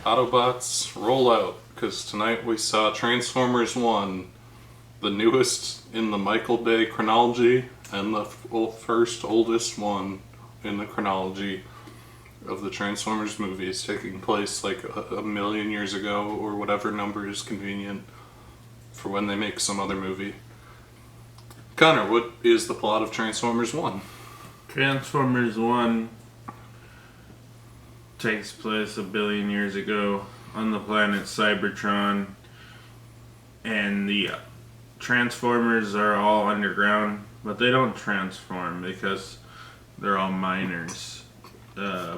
Autobots, roll out, because tonight we saw Transformers 1, the newest in the Michael Bay chronology, and the first oldest one in the chronology of the Transformers movies, taking place like a million years ago, or whatever number is convenient for when they make some other movie. Connor, what is the plot of Transformers 1? Transformers 1 takes place a billion years ago on the planet Cybertron, and the Transformers are all underground, but they don't transform because they're all miners,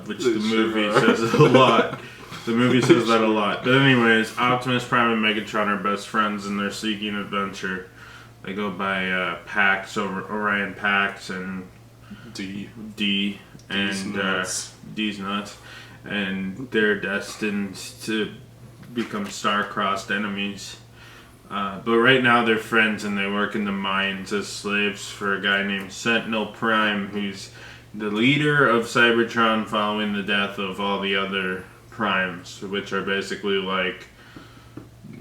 which the movie says a lot. The movie says that a lot. But anyways, Optimus Prime and Megatron are best friends, and they're seeking adventure. They go by Pax, Orion Pax, and D, and D's nuts. And they're destined to become star-crossed enemies. But right now they're friends, and they work in the mines as slaves for a guy named Sentinel Prime, who's the leader of Cybertron following the death of all the other primes, which are basically like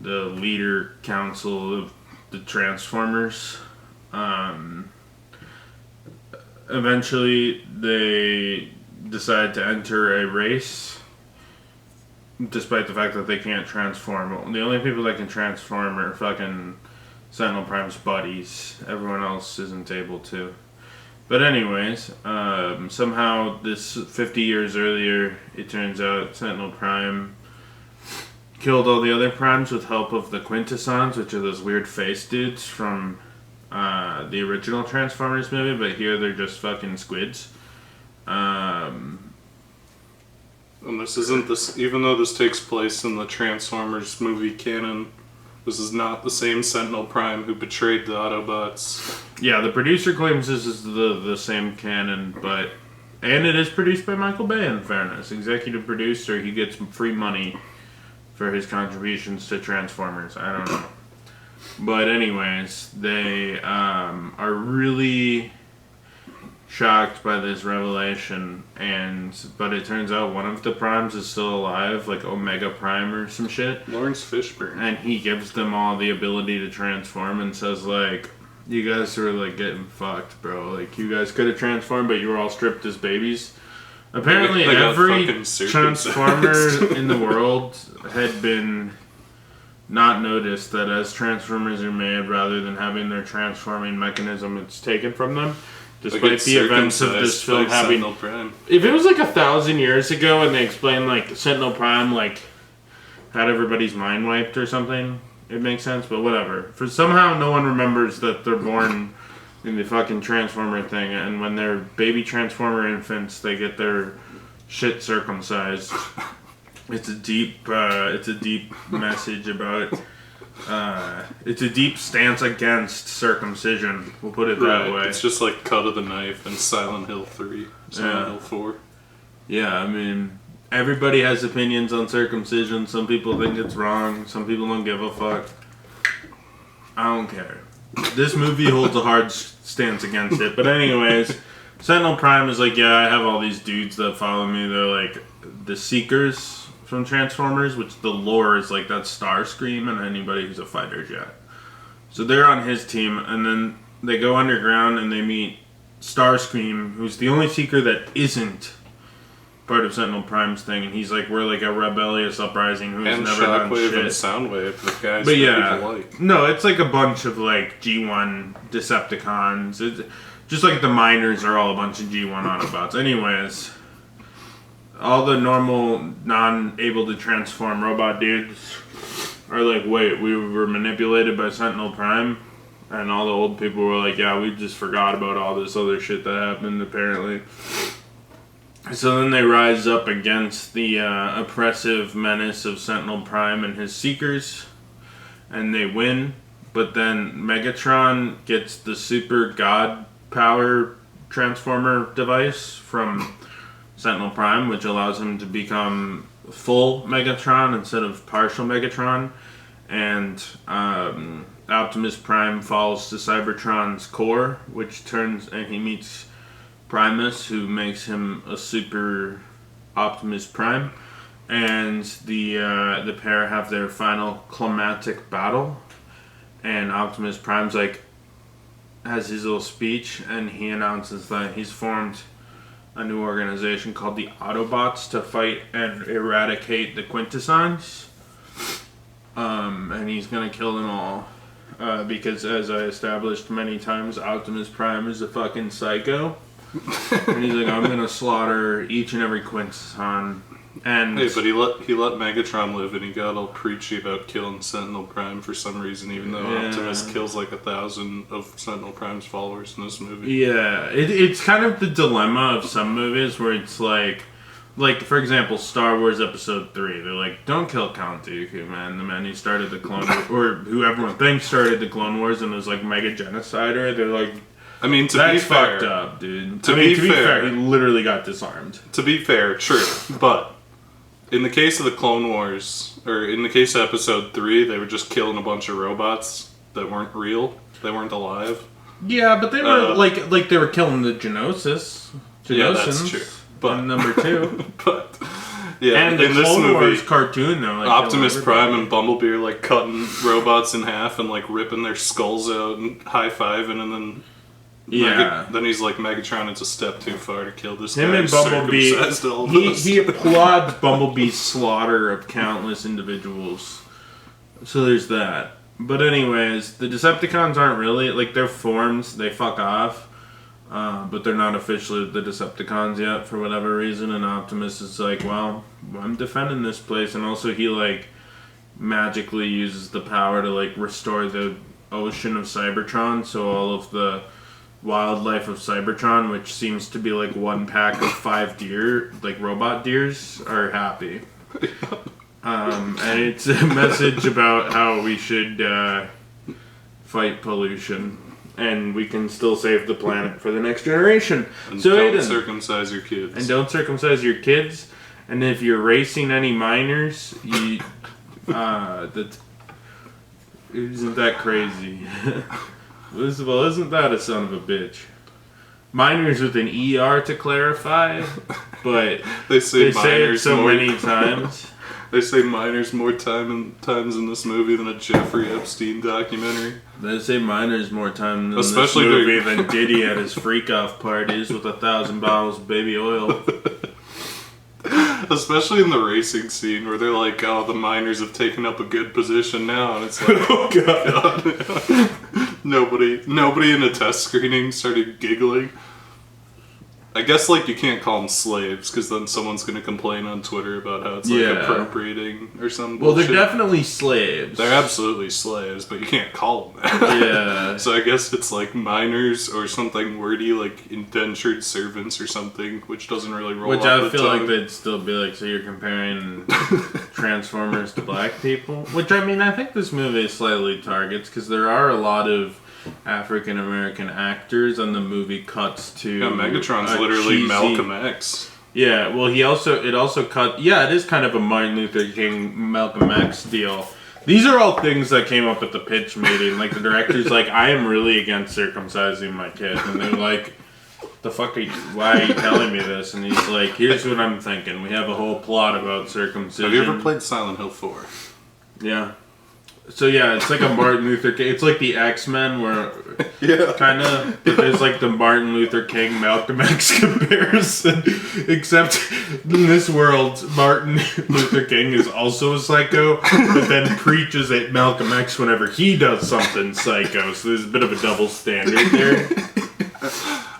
the leader council of the Transformers. Eventually they decide to enter a race, despite the fact that they can't transform. The only people that can transform are fucking Sentinel Prime's buddies. Everyone else isn't able to. But anyways, somehow this 50 years earlier, it turns out Sentinel Prime killed all the other primes with help of the Quintessons, which are those weird face dudes from the original Transformers movie, but here they're just fucking squids. And this isn't this, even though this takes place in the Transformers movie canon, this is not the same Sentinel Prime who betrayed the Autobots. Yeah, the producer claims this is the same canon, and it is produced by Michael Bay, in fairness. Executive producer, he gets free money for his contributions to Transformers. I don't know. But anyways, they are really shocked by this revelation, but it turns out one of the primes is still alive, like Omega Prime or some shit. Lawrence Fishburne. And he gives them all the ability to transform and says, like, you guys are like getting fucked, bro. Like, you guys could have transformed, but you were all stripped as babies. Apparently every Transformer in the world had been not noticed that as Transformers are made, rather than having their transforming mechanism, it's taken from them. Despite the events of this film having... If it was like 1,000 years ago and they explained like Sentinel Prime like had everybody's mind wiped or something, it makes sense, but whatever. For somehow no one remembers that they're born in the fucking Transformer thing, and when they're baby Transformer infants, they get their shit circumcised. It's a deep message about... it's a deep stance against circumcision. We'll put it that way. It's just like Cut of the Knife and Silent Hill 3, Silent Hill 4. Yeah, I mean, everybody has opinions on circumcision. Some people think it's wrong. Some people don't give a fuck. I don't care. This movie holds a hard stance against it. But anyways, Sentinel Prime is like, yeah, I have all these dudes that follow me. They're like the Seekers from Transformers, which the lore is like that's Starscream and anybody who's a fighter jet. So they're on his team, and then they go underground and they meet Starscream, who's the only Seeker that isn't part of Sentinel Prime's thing, and he's like, we're like a rebellious uprising who's and never done shit. And Soundwave, the guys but that people like. No, it's like a bunch of like G1 Decepticons. It's just like the miners are all a bunch of G1 Autobots. Anyways, all the normal, non-able to transform robot dudes are like, wait, we were manipulated by Sentinel Prime? And all the old people were like, yeah, we just forgot about all this other shit that happened, apparently. So then they rise up against the oppressive menace of Sentinel Prime and his Seekers, and they win. But then Megatron gets the super god power transformer device from Sentinel Prime, which allows him to become full Megatron instead of partial Megatron, and Optimus Prime falls to Cybertron's core, and he meets Primus, who makes him a super Optimus Prime, and the pair have their final climactic battle, and Optimus Prime's like has his little speech, and he announces that he's formed a new organization called the Autobots to fight and eradicate the Quintessons. And he's gonna kill them all. Because as I established many times, Optimus Prime is a fucking psycho. And he's like, I'm gonna slaughter each and every Quintesson. And hey, but he let Megatron live, and he got all preachy about killing Sentinel Prime for some reason, even though Optimus kills like 1,000 of Sentinel Prime's followers in this movie. Yeah, it's kind of the dilemma of some movies where it's like for example, Star Wars Episode 3. They're like, don't kill Count Dooku, man. The man who started the Clone Wars, or who everyone thinks started the Clone Wars and was like mega genocider. They're like, I mean, that's fucked up, dude. To be fair, he literally got disarmed. To be fair, true, but in the case of the Clone Wars, or in the case of Episode 3, they were just killing a bunch of robots that weren't real. They weren't alive. Yeah, but they were like they were killing the Geonosis. Yeah, that's true. But number 2. But yeah, and the in this Clone movie, Wars cartoon, though, like, Optimus Prime and Bumblebee are like cutting robots in half and like ripping their skulls out and high-fiving, and then then he's like, Megatron, it's a step too far to kill this Him guy. And Bumblebee, he applauds Bumblebee's slaughter of countless individuals. So there's that. But anyways, the Decepticons aren't really, like, they're forms, they fuck off. But they're not officially the Decepticons yet for whatever reason, and Optimus is like, well, I'm defending this place, and also he like magically uses the power to like restore the ocean of Cybertron, so all of the wildlife of Cybertron, which seems to be like one pack of 5 deer, like robot deers, are happy. And it's a message about how we should fight pollution. And we can still save the planet for the next generation. And so don't Aiden, circumcise your kids. And don't circumcise your kids. And if you're racing any minors, you isn't that crazy? Well, isn't that a son of a bitch? Minors with an ER to clarify, but they say it so many times. They say minors more times in this movie than a Jeffrey Epstein documentary. They say minors more time in this movie than Diddy at his freak-off parties with 1,000 bottles of baby oil. Especially in the racing scene where they're like, oh, the minors have taken up a good position now. And it's like, oh, God. Nobody in a test screening started giggling. I guess, like, you can't call them slaves, because then someone's going to complain on Twitter about how it's, like, appropriating or some bullshit. Well, they're definitely slaves. They're absolutely slaves, but you can't call them that. Yeah. So I guess it's, like, minors or something wordy, like indentured servants or something, which doesn't really roll off the tongue. Which I feel like they'd still be like, so you're comparing Transformers to black people? Which, I mean, I think this movie slightly targets, because there are a lot of African American actors, and the movie cuts to Megatron's literally cheesy Malcolm X. Yeah, well, it also cut. Yeah, it is kind of a Martin Luther King Malcolm X deal. These are all things that came up at the pitch meeting. Like, the director's like, I am really against circumcising my kid, and they're like, the fuck are you? Why are you telling me this? And he's like, here's what I'm thinking. We have a whole plot about circumcision. Have you ever played Silent Hill 4? Yeah. So yeah, it's like a Martin Luther King. It's like the X-Men where, kind of. There's like the Martin Luther King Malcolm X comparison, except in this world, Martin Luther King is also a psycho, but then preaches at Malcolm X whenever he does something psycho. So there's a bit of a double standard there.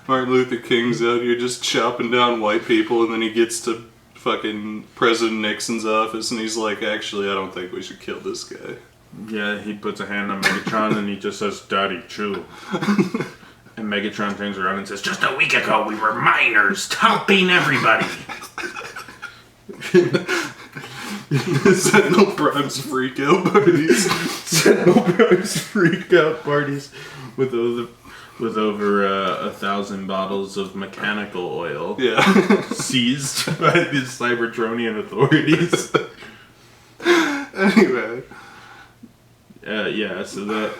Martin Luther King's out here just chopping down white people, and then he gets to fucking President Nixon's office, and he's like, actually, I don't think we should kill this guy. Yeah, he puts a hand on Megatron and he just says, Daddy, chill. And Megatron turns around and says, just a week ago we were minors, helping everybody. Sentinel Prime's freak out parties. Sentinel Prime's freak out parties with over 1,000 bottles of mechanical oil. Yeah. Seized by the Cybertronian authorities. Anyway. So that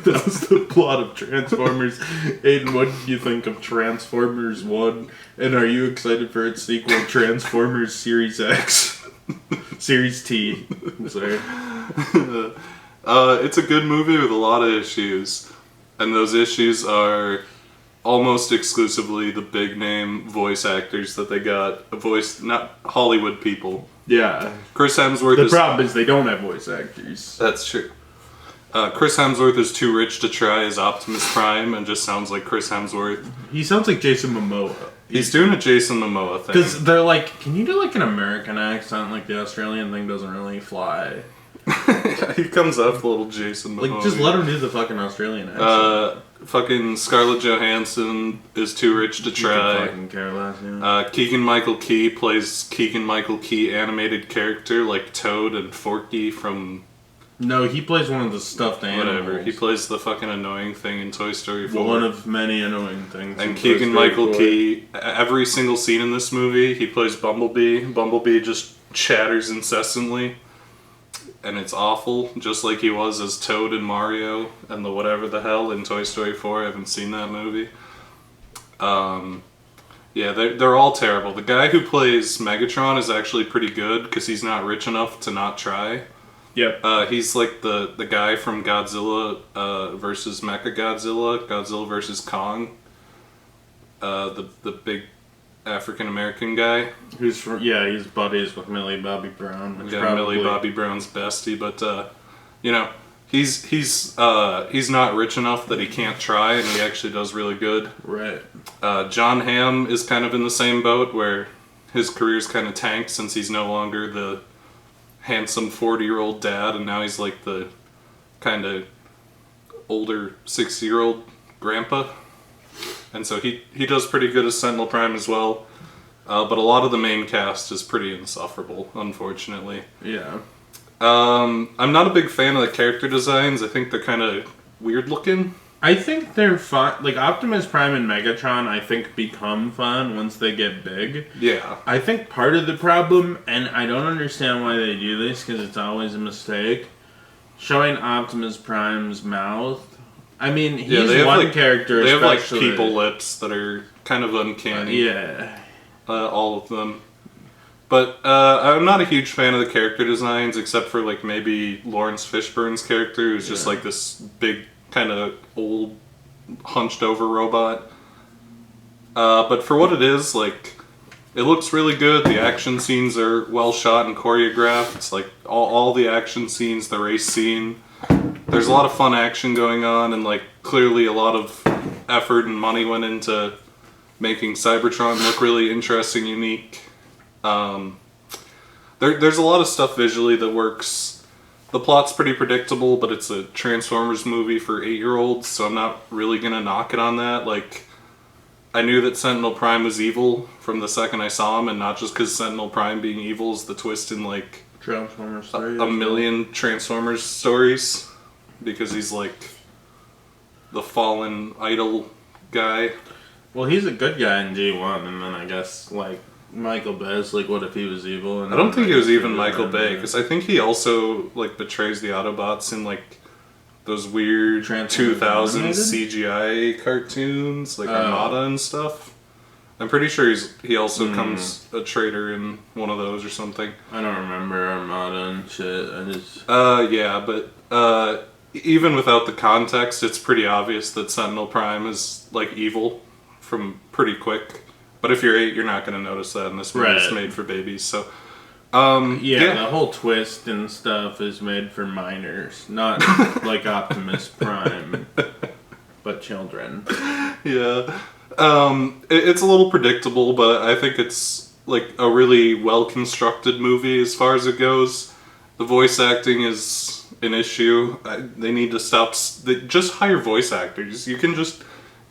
was the plot of Transformers. Aiden, what did you think of Transformers 1? And are you excited for its sequel, Transformers Series X? Series T. I'm sorry. It's a good movie with a lot of issues, and those issues are almost exclusively the big name voice actors that they got. Not Hollywood people. Yeah. Chris Hemsworth. The problem is they don't have voice actors. That's true. Chris Hemsworth is too rich to try as Optimus Prime and just sounds like Chris Hemsworth. He sounds like Jason Momoa. He's doing a Jason Momoa thing. Because they're like, can you do like an American accent? Like the Australian thing doesn't really fly. He comes up a little Jason Momoa. Like, just let him do the fucking Australian accent. Fucking Scarlett Johansson is too rich to try. Fucking care less, yeah. Keegan-Michael Key plays Keegan-Michael Key animated character like Toad and Forky from... No, he plays one of the stuffed animals. Whatever. He plays the fucking annoying thing in Toy Story 4. One of many annoying things. And Keegan-Michael Key, every single scene in this movie, he plays Bumblebee. Bumblebee just chatters incessantly. And it's awful, just like he was as Toad in Mario and the whatever the hell in Toy Story 4. I haven't seen that movie. Yeah, they're all terrible. The guy who plays Megatron is actually pretty good because he's not rich enough to not try. Yep. He's like the guy from Godzilla versus Mechagodzilla, Godzilla versus Kong. The big African American guy. He's buddies with Millie Bobby Brown. Millie Bobby Brown's bestie, but you know, he's not rich enough that he can't try, and he actually does really good. Right. John Hamm is kind of in the same boat where his career's kind of tanked since he's no longer the handsome 40-year-old dad, and now he's like the kind of older 60-year-old grandpa. And so he does pretty good as Sentinel Prime as well. But a lot of the main cast is pretty insufferable, unfortunately. Yeah. I'm not a big fan of the character designs. I think they're kind of weird looking. I think they're fun. Like, Optimus Prime and Megatron, I think, become fun once they get big. Yeah. I think part of the problem, and I don't understand why they do this, because it's always a mistake, showing Optimus Prime's mouth. I mean, he's one character, they especially. have, like, people lips that are kind of uncanny. Yeah. All of them. But I'm not a huge fan of the character designs, except for, like, maybe Lawrence Fishburne's character, who's just, like, this big, kind of old, hunched-over robot. But for what it is, like, it looks really good. The action scenes are well shot and choreographed. It's, like, all the action scenes, the race scene. There's a lot of fun action going on, and, like, clearly a lot of effort and money went into making Cybertron look really interesting, unique. There's a lot of stuff visually that works. The plot's pretty predictable, but it's a Transformers movie for 8-year-olds, so I'm not really gonna knock it on that. Like, I knew that Sentinel Prime was evil from the second I saw him, and not just because Sentinel Prime being evil is the twist in, like, Transformers stories. a million Transformers stories, because he's, like, the fallen idol guy. Well, he's a good guy in G1, and then I guess, like, Michael Bay's like, what if he was evil? And I don't think it was even Michael Bay, because I think he also, like, betrays the Autobots in, like, those weird 2000s CGI cartoons, like Armada and stuff. I'm pretty sure he also comes a traitor in one of those or something. I don't remember Armada and shit. I just... Yeah, but even without the context, it's pretty obvious that Sentinel Prime is, like, evil from pretty quick. But if you're 8, you're not going to notice that, and this movie's made for babies, so... the whole twist and stuff is made for minors, not like Optimus Prime, but children. Yeah. It's a little predictable, but I think it's, like, a really well-constructed movie as far as it goes. The voice acting is an issue. They need to stop... just hire voice actors. You can just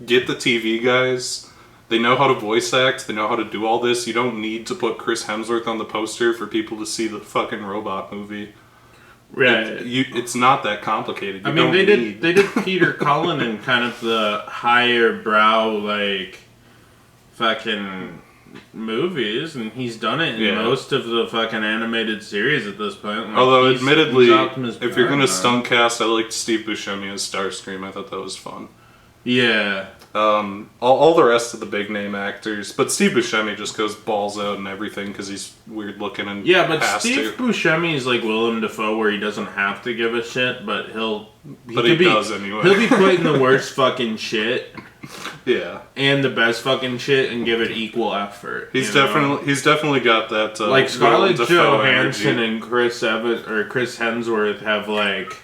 get the TV guys... They know how to voice act, they know how to do all this. You don't need to put Chris Hemsworth on the poster for people to see the fucking robot movie. Right. It's not that complicated. They did Peter Cullen in kind of the higher brow, like, fucking movies, and he's done it in most of the fucking animated series at this point. Like, although, admittedly, if you're going to stunt cast, I liked Steve Buscemi as Starscream. I thought that was fun. Yeah. All the rest of the big name actors, but Steve Buscemi just goes balls out and everything because he's weird looking and Yeah, but has Steve to. Buscemi is like Willem Dafoe, where he doesn't have to give a shit, but He does anyway. He'll be put in the worst fucking shit Yeah, and the best fucking shit and give it equal effort. he's definitely got that like Scarlett Willem Dafoe Johansson energy. and Chris Hemsworth have like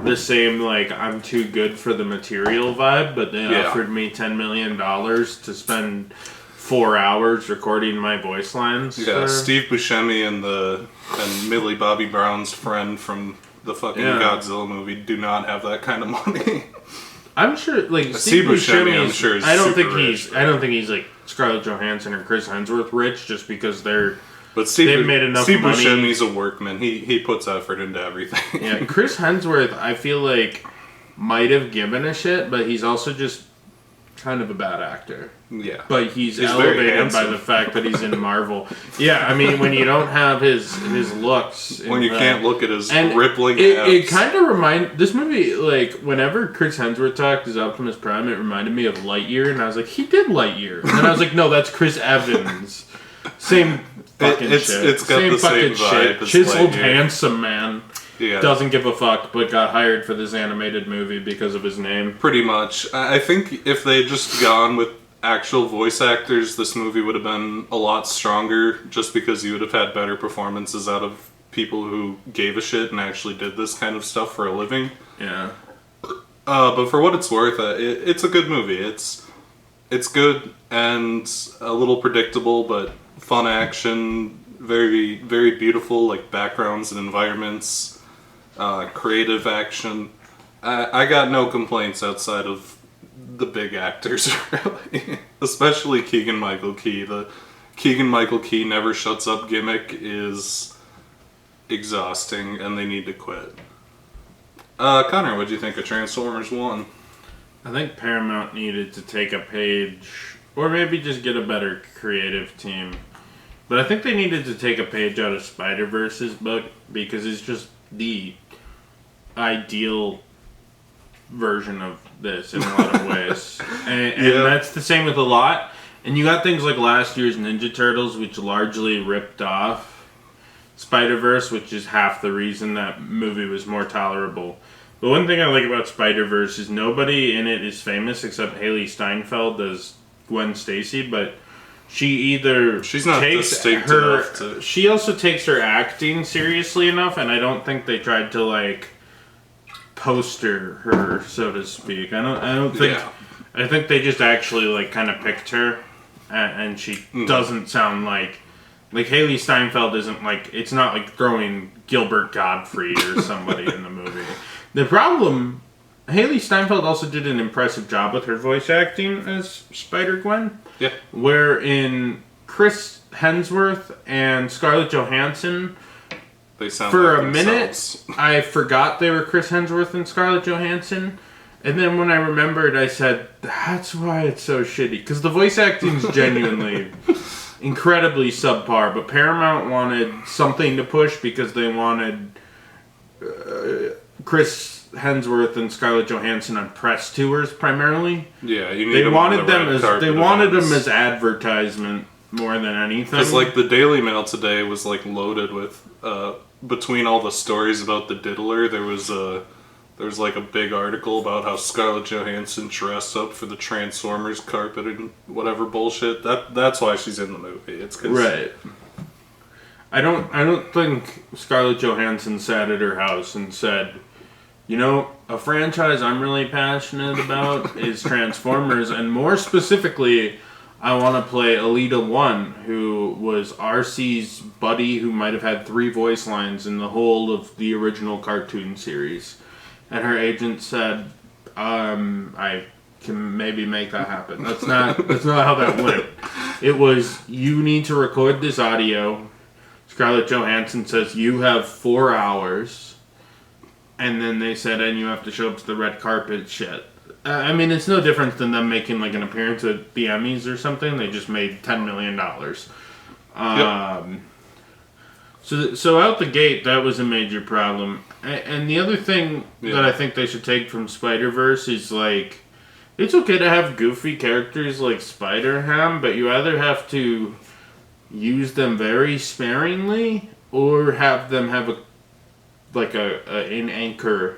the same like I'm too good for the material vibe, but they offered me $10 million to spend 4 hours recording my voice lines. Yeah, Steve Buscemi and Millie Bobby Brown's friend from the fucking Godzilla movie do not have that kind of money. I'm sure, like Steve Buscemi, I'm sure is I don't super think he's like Scarlett Johansson or Chris Hemsworth rich, just because they've made enough Steve money. Buscemi's a workman. He puts effort into everything. Yeah, Chris Hemsworth, I feel like might have given a shit, but he's also just kind of a bad actor. Yeah, But he's very elevated by handsome. the fact that he's in Marvel. Yeah, I mean, when you don't have his looks, when you can't look at his and rippling it abs. kind of this movie, like whenever Chris Hemsworth talked as Optimus Prime, it reminded me of Lightyear, and I was like, he did Lightyear, and then I was like, no, that's Chris Evans. Same fucking shit. It's got same the fucking same vibe shit. as Chiseled, Lightyear. handsome man. Yeah. Doesn't give a fuck, but got hired for this animated movie because of his name. Pretty much. I think if they had just gone with actual voice actors, this movie would have been a lot stronger, just because you would have had better performances out of people who gave a shit and actually did this kind of stuff for a living. Yeah. But for what it's worth, it's a good movie. It's good and a little predictable, but fun action, very, very beautiful, like backgrounds and environments, creative action. I got no complaints outside of the big actors, really. Especially Keegan-Michael Key. The Keegan-Michael Key never shuts up gimmick is exhausting, and they need to quit. Connor, what'd you think of Transformers 1? I think Paramount needed to take a page, or maybe just get a better creative team. But I think they needed to take a page out of Spider-Verse's book, because it's just the ideal version of this in a lot of ways. And that's the same with a lot. And you got things like last year's Ninja Turtles, which largely ripped off Spider-Verse, which is half the reason that movie was more tolerable. But one thing I like about Spider-Verse is nobody in it is famous except Haley Steinfeld as Gwen Stacy, but she's not distinct enough to... She also takes her acting seriously enough, and I don't think they tried to like poster her, so to speak. I don't think. Yeah. I think they just actually like kind of picked her, and she doesn't sound like Haley Steinfeld isn't like, it's not like throwing Gilbert Gottfried or somebody in the movie. The problem, Haley Steinfeld also did an impressive job with her voice acting as Spider-Gwen. Yeah. Where in Chris Hemsworth and Scarlett Johansson, They sound for like a minute, themselves. I forgot they were Chris Hemsworth and Scarlett Johansson. And then when I remembered, I said, that's why it's so shitty. Because the voice acting's genuinely incredibly subpar. But Paramount wanted something to push because they wanted Chris Hemsworth and Scarlett Johansson on press tours primarily. Yeah, you need They them wanted on the them red as carpet them events. as advertisement more than anything. Because, like, the Daily Mail today was, like, loaded with, between all the stories about the Diddler, there was like a big article about how Scarlett Johansson dressed up for the Transformers carpet and whatever bullshit. That's why she's in the movie. It's 'cause... Right. I don't think Scarlett Johansson sat at her house and said, you know, a franchise I'm really passionate about is Transformers, and more specifically, I want to play Alita 1, who was RC's buddy who might have had 3 voice lines in the whole of the original cartoon series. And her agent said, I can maybe make that happen. That's not how that went. It was, you need to record this audio. Scarlett Johansson says, you have 4 hours. And then they said, and you have to show up to the red carpet shit. I mean, it's no different than them making like an appearance at the Emmys or something. They just made $10 million. So out the gate, that was a major problem. And the other thing that I think they should take from Spider-Verse is, like, It's okay to have goofy characters like Spider-Ham, but you either have to use them very sparingly or have them have an anchor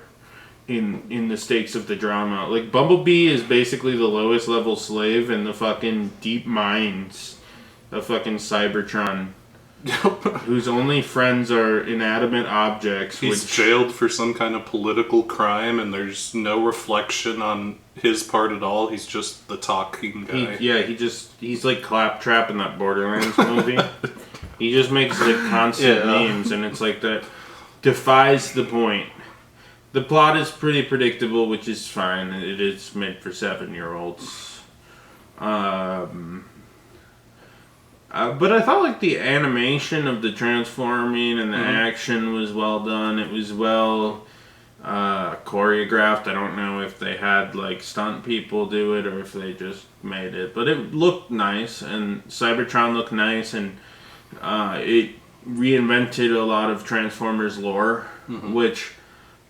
in the stakes of the drama. Like Bumblebee is basically the lowest level slave in the fucking deep mines of fucking Cybertron. Whose only friends are inanimate objects. He's jailed for some kind of political crime, and there's no reflection on his part at all. He's just the talking guy. He's like Claptrap in that Borderlands movie. He just makes like constant memes, and it's like that defies the point. The plot is pretty predictable, which is fine. It is made for 7-year-olds. But I thought like the animation of the transforming and the action was well done. It was well choreographed. I don't know if they had like stunt people do it or if they just made it, but it looked nice, and Cybertron looked nice, and it reinvented a lot of Transformers lore, which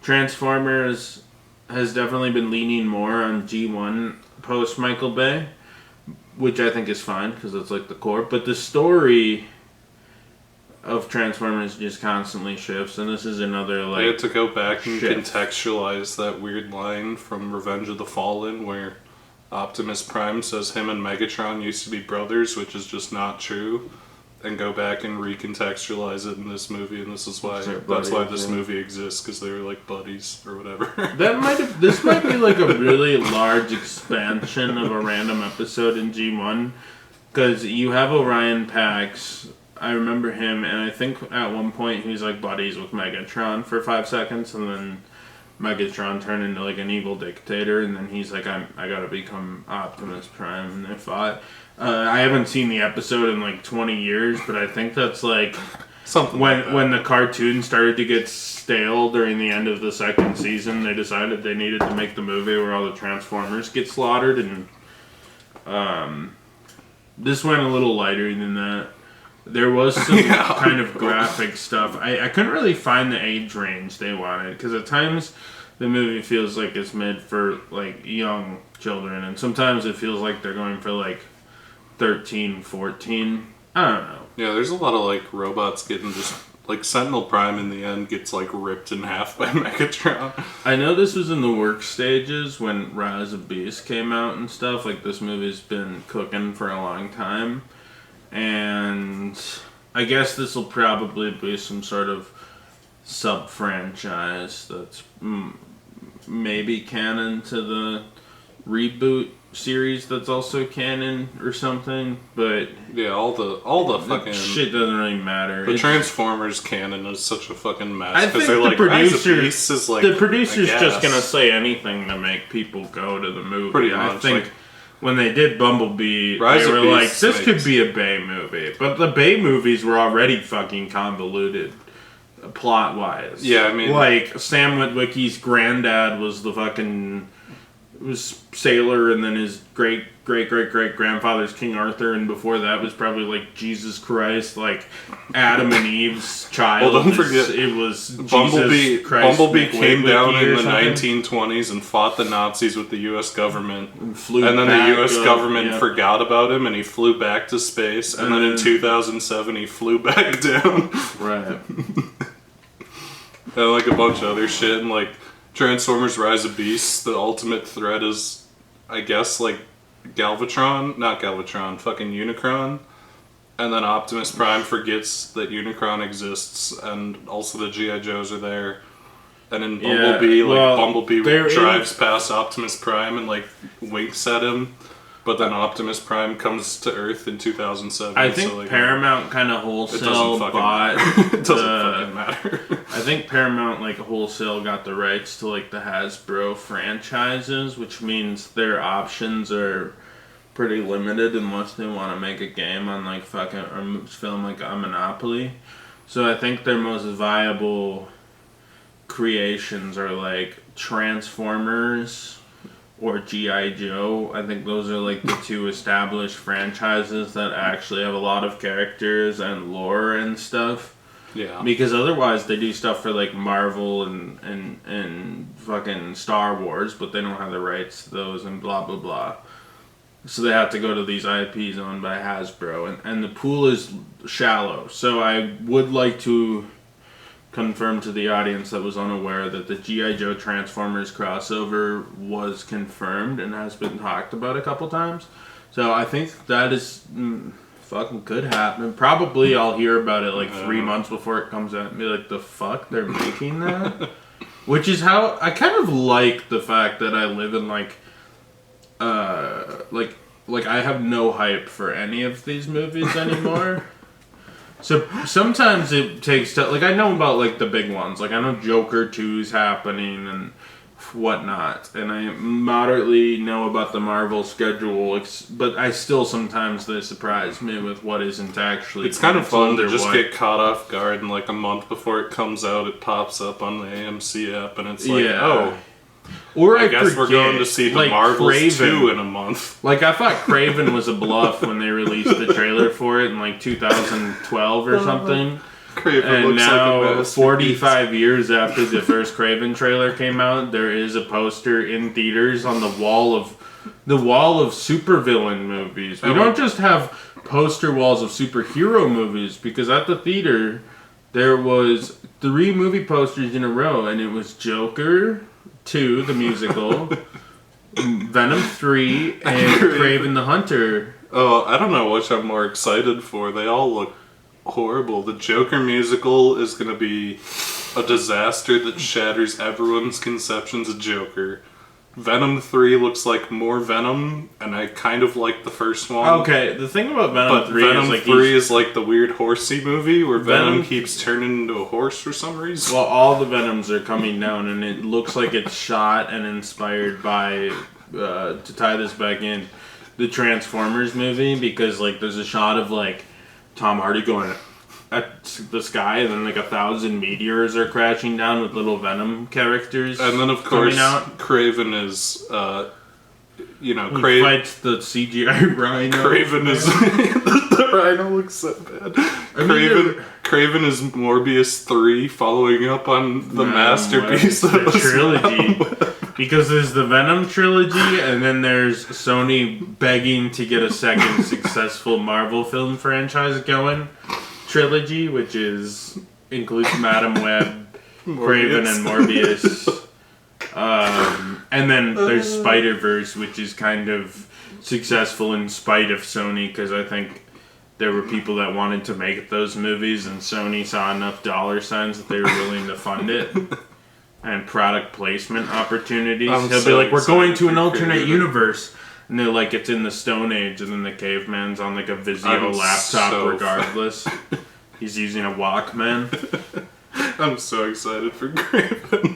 Transformers has definitely been leaning more on G1 post Michael Bay. Which I think is fine, because it's like the core. But the story of Transformers just constantly shifts, and this is another, like... They had to go back and shift. contextualize that weird line from Revenge of the Fallen, where Optimus Prime says him and Megatron used to be brothers, which is just not true. And go back and recontextualize it in this movie, and this is why this movie exists, because they were like buddies or whatever. This might be like a really large expansion of a random episode in G1, because you have Orion Pax. I remember him, and I think at one point he was like buddies with Megatron for 5 seconds, and then Megatron turned into like an evil dictator, and then he's like, I gotta become Optimus Prime, and they fought. I haven't seen the episode in like 20 years, but I think that's like something when the cartoon started to get stale during the end of the second season, they decided they needed to make the movie where all the Transformers get slaughtered, and this went a little lighter than that. There was some kind of graphic stuff. I couldn't really find the age range they wanted, because at times the movie feels like it's made for like young children, and sometimes it feels like they're going for like 13, 14. I don't know. Yeah, there's a lot of like robots getting just like Sentinel Prime in the end gets like ripped in half by Megatron. I know this was in the work stages when Rise of Beast came out and stuff. Like this movie's been cooking for a long time, and I guess this will probably be some sort of sub-franchise that's maybe canon to the reboot series that's also canon or something, but yeah, all the fucking shit doesn't really matter. The Transformers canon is such a fucking mess. I think they're the like, producers is like, the producer's just gonna say anything to make people go to the movie. Pretty much, I think when they did Bumblebee, they were like, this could be a Bay movie, but the Bay movies were already fucking convoluted. Plot wise, yeah, I mean, like Sam Witwicky's granddad was the fucking sailor, and then his great grandfather's King Arthur, and before that was probably like Jesus Christ, like Adam and Eve's child. Well, don't forget, it was Bumblebee. Jesus Christ Bumblebee came down in the something. 1920s and fought the Nazis with the U.S. government, and then the U.S. government forgot about him, and he flew back to space, and then in 2007 he flew back down. Right. And like a bunch of other shit, and like Transformers Rise of Beasts, the ultimate threat is, I guess, like not Galvatron, fucking Unicron. And then Optimus Prime forgets that Unicron exists, and also the G.I. Joes are there. And in Bumblebee, Bumblebee drives past Optimus Prime and like winks at him. But then Optimus Prime comes to Earth in 2007. I think Paramount kind of wholesale bought. It doesn't fucking matter. I think Paramount like wholesale got the rights to like the Hasbro franchises, which means their options are pretty limited unless they want to make a game on like fucking or film like a Monopoly. So I think their most viable creations are like Transformers or G.I. Joe. I think those are like the two established franchises that actually have a lot of characters and lore and stuff. Yeah. Because otherwise they do stuff for like Marvel and fucking Star Wars, but they don't have the rights to those and blah blah blah. So they have to go to these IPs owned by Hasbro, and the pool is shallow. So I would like to confirm to the audience that was unaware that the G.I. Joe Transformers crossover was confirmed and has been talked about a couple times. So I think that is fucking could happen. Probably I'll hear about it like 3 months before it comes out and be like, the fuck, they're making that? Which is how I kind of like the fact that I live in like I have no hype for any of these movies anymore. So sometimes it takes like I know about like the big ones, like I know Joker 2's happening and whatnot, and I moderately know about the Marvel schedule, but I still sometimes they surprise me with what isn't actually. It's kind of fun to just get caught off guard, and like a month before it comes out, it pops up on the AMC app, and it's like, oh. Or I guess we're going to see the like Marvels Craven. 2 in a month. Like, I thought Craven was a bluff when they released the trailer for it in, like, 2012 or something. Craven and looks now, like a 45 years after the first Craven trailer came out, there is a poster in theaters on the wall of supervillain movies. We don't just have poster walls of superhero movies, because at the theater, there was 3 movie posters in a row, and it was Joker 2, the musical, Venom 3, and Kraven the Hunter. Oh, I don't know which I'm more excited for. They all look horrible. The Joker musical is going to be a disaster that shatters everyone's conceptions of Joker. Venom 3 looks like more Venom, and I kind of like the first one. Okay, the thing about Venom 3 Venom is like 3 is like the weird horsey movie where Venom keeps turning into a horse for some reason. Well, all the Venoms are coming down, and it looks like it's shot and inspired by, to tie this back in, the Transformers movie, because like there's a shot of like Tom Hardy going at the sky, and then like 1,000 meteors are crashing down with little Venom characters. And then of course Kraven is, Kraven fights the CGI Rhino. Kraven is the Rhino looks so bad. Kraven is Morbius 3, following up on the masterpiece of the trilogy. Because there's the Venom trilogy, and then there's Sony begging to get a second successful Marvel film franchise going. Trilogy, which includes Madam Web, Kraven, and Morbius. And then there's Spider-Verse, which is kind of successful in spite of Sony, because I think there were people that wanted to make those movies, and Sony saw enough dollar signs that they were willing to fund it. And product placement opportunities. He'll be like, we're going to an alternate universe. And they're like, it's in the Stone Age, and then the caveman's on like a Vizio laptop regardless. He's using a Walkman. I'm so excited for Kraven.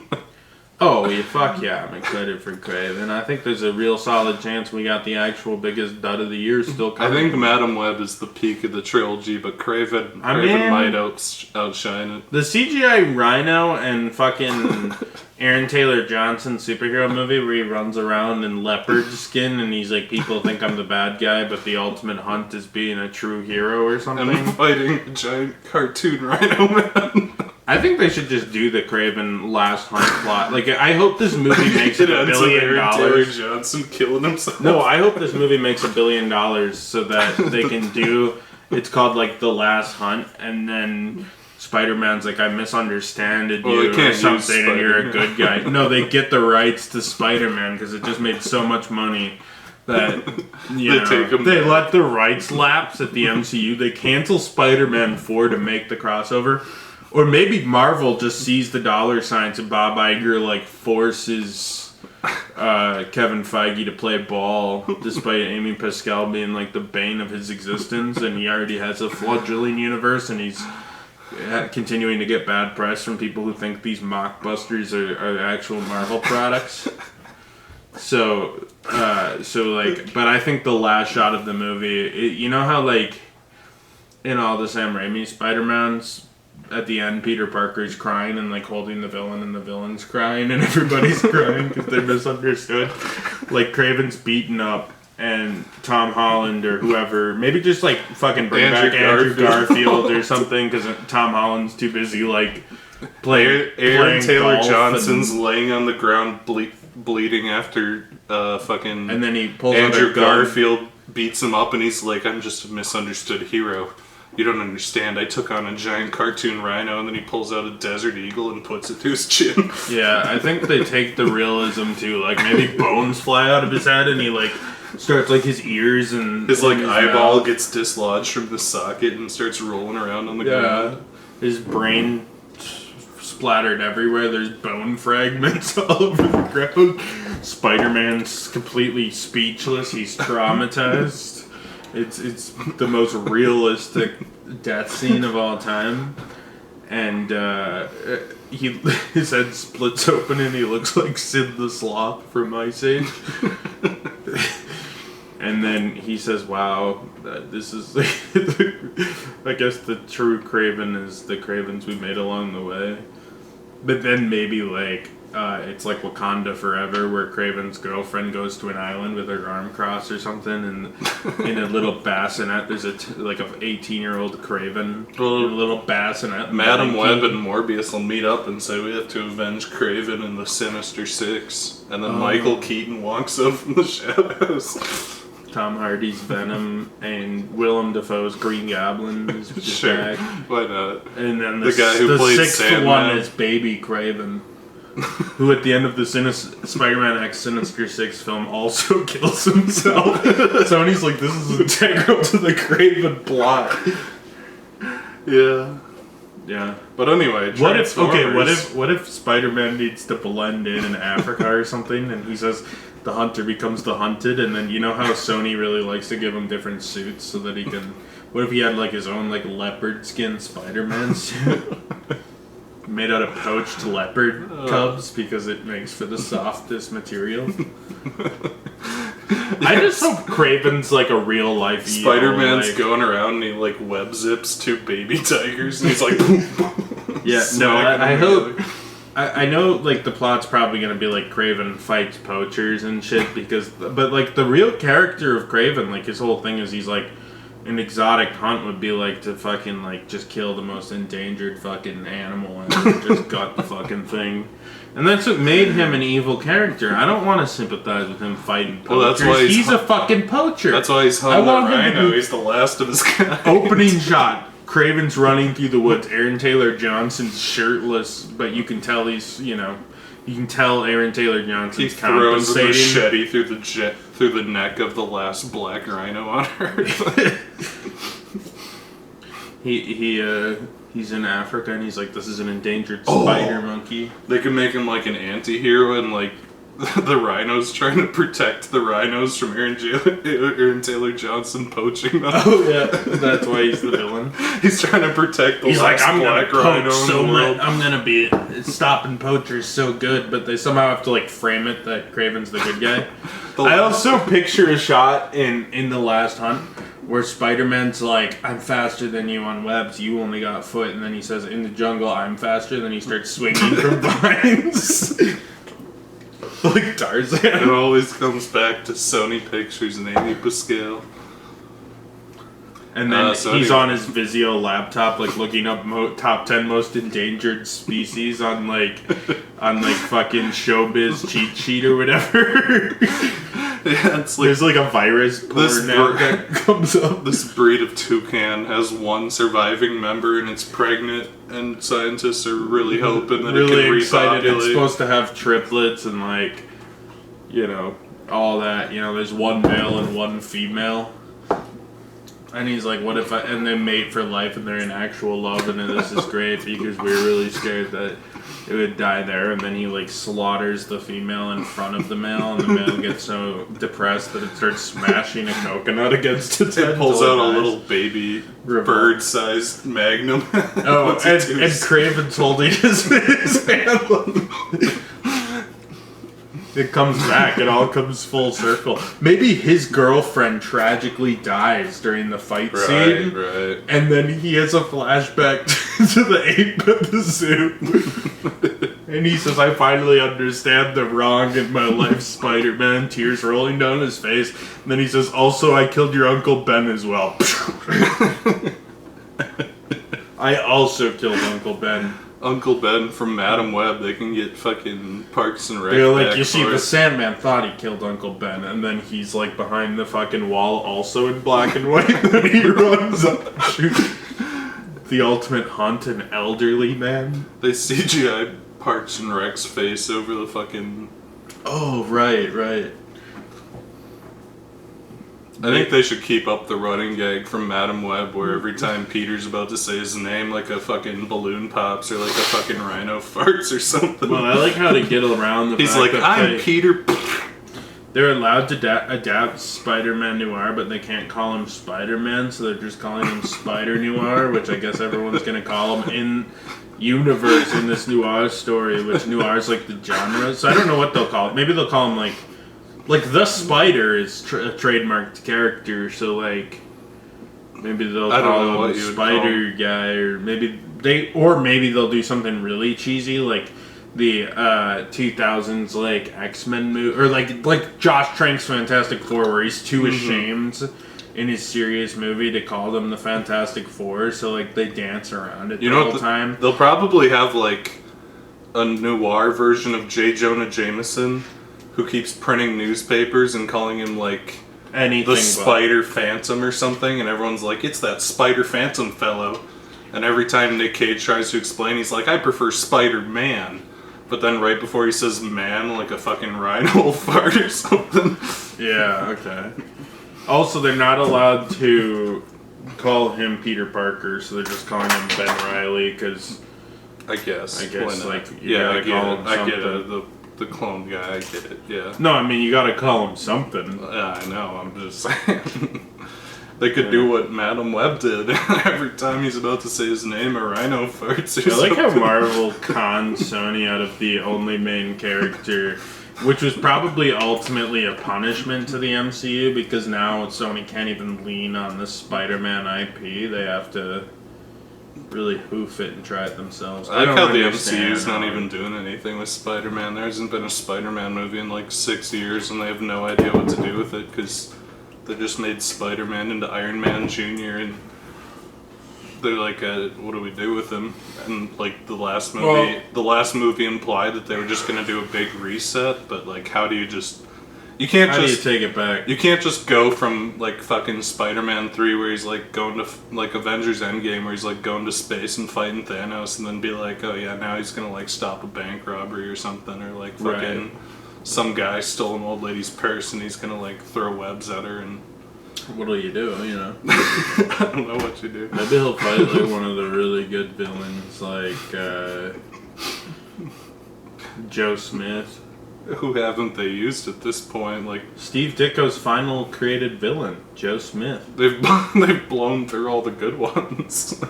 Oh, yeah, fuck yeah, I'm excited for Kraven. I think there's a real solid chance we got the actual biggest dud of the year still coming. I think Madam Web is the peak of the trilogy, but Kraven might outshine it. The CGI Rhino and fucking Aaron Taylor Johnson superhero movie where he runs around in leopard skin and he's like, people think I'm the bad guy, but the ultimate hunt is being a true hero or something. And fighting a giant cartoon rhino man. I think they should just do the Kraven Last Hunt plot. Like, I hope this movie makes $1 billion. Taylor Johnson killing himself. No, I hope this movie makes $1 billion so that they can do. It's called like The Last Hunt, and then Spider-Man's like, I misunderstood you or something, and you're a good guy. No, they get the rights to Spider-Man because it just made so much money that they let the rights lapse at the MCU. They cancel Spider-Man 4 to make the crossover. Or maybe Marvel just sees the dollar signs and Bob Iger like forces Kevin Feige to play ball despite Amy Pascal being like the bane of his existence, and he already has a fledgling universe and he's continuing to get bad press from people who think these mockbusters are actual Marvel products. So but I think the last shot of the movie, you know how like in all the Sam Raimi Spider-Mans, at the end, Peter Parker's crying and like holding the villain, and the villain's crying, and everybody's crying because they're misunderstood. Like Kraven's beaten up, and Tom Holland or whoever, maybe just like fucking bring Andrew back Andrew Garfield. Garfield or something, because Tom Holland's too busy like playing Aaron Taylor golf Johnson's laying on the ground bleeding after fucking and then he pulls Andrew out a gun. Garfield beats him up and he's like, I'm just a misunderstood hero. You don't understand. I took on a giant cartoon rhino, and then he pulls out a desert eagle and puts it to his chin. Yeah, I think they take the realism too. Like maybe bones fly out of his head, and he like starts like his ears and His like his eyeball mouth. gets dislodged from the socket and starts rolling around on the Yeah, ground. his brain splattered everywhere. There's bone fragments all over the ground. Spider-Man's completely speechless. He's traumatized. It's the most realistic death scene of all time. And his head splits open and he looks like Sid the Sloth from Ice Age. And then he says, wow, this is... I guess the true Kraven is the Kravens we made along the way. But then maybe like... it's like Wakanda Forever, where Kraven's girlfriend goes to an island with her arm crossed or something, and in a little bassinet, there's like an 18-year-old Kraven in a little bassinet. Madam Web and Morbius will meet up and say we have to avenge Kraven and the Sinister Six. And then Michael Keaton walks up from the shadows. Tom Hardy's Venom and Willem Dafoe's Green Goblin is Sure, back. why not? And then The guy who the played sixth Sandman. one is Baby Kraven. Who at the end of the Spider-Man X Sinister Six film also kills himself. Sony's like, this is integral to the Kraven plot. Yeah. Yeah. But anyway, What if Transformers- what if Spider-Man needs to blend in Africa or something, and he says the hunter becomes the hunted, and then you know how Sony really likes to give him different suits so that he can. What if he had like his own like leopard skin Spider-Man suit? Made out of poached leopard cubs because it makes for the softest material. I just hope Kraven's like a real life Spider-Man's like, going around and he like web zips two baby tigers and he's like boom, boom. Yeah, no, Smacking I them hope. together. I know like the plot's probably gonna be like Kraven fights poachers and shit but like the real character of Kraven, like his whole thing is he's like an exotic hunt would be like to fucking like just kill the most endangered fucking animal and just gut the fucking thing. And that's what made him an evil character. I don't want to sympathize with him fighting poachers. Well, that's why he's a fucking poacher. That's why he's I hung the want him to rhino. be- He's the last of his kind. Opening shot. Craven's running through the woods. Aaron Taylor Johnson's shirtless, but you can tell he's, you can tell Aaron Taylor He Johnson's throws a compensating. machete through the neck of the last black rhino on Earth. He's in Africa and he's like, this is an endangered spider monkey. They can make him like an anti-hero and like the rhinos trying to protect the rhinos from Aaron Taylor Johnson poaching them. Oh yeah, that's why he's the villain. He's trying to protect the He's like, last I'm gonna black rhino poach in so the world. much. I'm gonna be stopping poachers so good, but they somehow have to like frame it that Craven's the good guy. I also picture a shot in The Last Hunt where Spider-Man's like, I'm faster than you on webs, you only got foot, and then he says, in the jungle, I'm faster, then he starts swinging from vines. Like Tarzan. It always comes back to Sony Pictures and Amy Pascal. And then so he's anyway. on his Vizio laptop, like looking up top 10 most endangered species on like fucking Showbiz cheat sheet or whatever. Yeah, it's like There's like a virus porn now that comes up. this breed of toucan has one surviving member and it's pregnant, and scientists are really hoping that it Really can excited. It's repopulate. supposed to have triplets and like, all that. There's one male and one female. And he's like, what if and they mate for life and they're in actual love and this is great because we were really scared that it would die there, and then he like slaughters the female in front of the male and the male gets so depressed that it starts smashing a coconut against its head. It pulls till out it a dies. little baby Revolt. bird-sized magnum. Oh, Puts it to and his- Craven's holding his hand. It comes back. It all comes full circle. Maybe his girlfriend tragically dies during the fight scene. Right. And then he has a flashback to the ape at the zoo. And he says, I finally understand the wrong in my life, Spider-Man. Tears rolling down his face. And then he says, also, I killed your Uncle Ben as well. I also killed Uncle Ben. Uncle Ben from Madam Web, they can get fucking Parks and Rec. They're like, you see, the Sandman thought he killed Uncle Ben, and then he's like behind the fucking wall, also in black and white, and then he runs up and shoots. The ultimate hunt, an elderly man. They CGI Parks and Rec's face over the fucking... Oh, right. I think they should keep up the running gag from Madam Web where every time Peter's about to say his name, like a fucking balloon pops or like a fucking rhino farts or something. Well, I like how they get around the He's fact like, that I'm Peter. They're allowed to adapt Spider-Man Noir, but they can't call him Spider-Man, so they're just calling him Spider Noir, which I guess everyone's going to call him in universe in this Noir story, which Noir is like the genre. So I don't know what they'll call it. Maybe they'll call him like the Spider is a trademarked character, so like maybe they'll call him Spider Guy, or maybe they'll do something really cheesy like the 2000s like X-Men movie, or like Josh Trank's Fantastic Four, where he's too ashamed in his serious movie to call them the Fantastic Four, so like they dance around it the whole time. They'll probably have like a noir version of J. Jonah Jameson, who keeps printing newspapers and calling him like anything the Spider Phantom or something, and everyone's like, it's that Spider Phantom fellow. And every time Nick Cage tries to explain, he's like, I prefer Spider-Man. But then right before he says man, like a fucking rhino will fart or something. Yeah, okay. Also, they're not allowed to call him Peter Parker, so they're just calling him Ben Reilly, because... I guess, like, I get it. The clone guy, I get it, yeah. No, I mean, you gotta call him something. Yeah, I know, I'm just saying. They could do what Madam Web did. Every time he's about to say his name, a rhino farts or something. I like how Marvel conned Sony out of the only main character, which was probably ultimately a punishment to the MCU, because now Sony can't even lean on the Spider-Man IP. They have to really hoof it and try it themselves. I like how the MCU's not even doing anything with Spider-Man. There hasn't been a Spider-Man movie in like 6 years, and they have no idea what to do with it, because they just made Spider-Man into Iron Man Jr., and they're like, what do we do with him? And like the last movie implied that they were just going to do a big reset, but like, how do you take it back? You can't just go from like fucking Spider-Man 3 where he's like going to like Avengers Endgame where he's like going to space and fighting Thanos, and then be like, oh yeah, now he's going to like stop a bank robbery or something, or like fucking some guy stole an old lady's purse and he's going to like throw webs at her. And what'll you do, you know? I don't know what you do. Maybe he'll fight like one of the really good villains, like Joe Smith. Who haven't they used at this point? Like Steve Ditko's final created villain, Joe Smith. They've blown through all the good ones.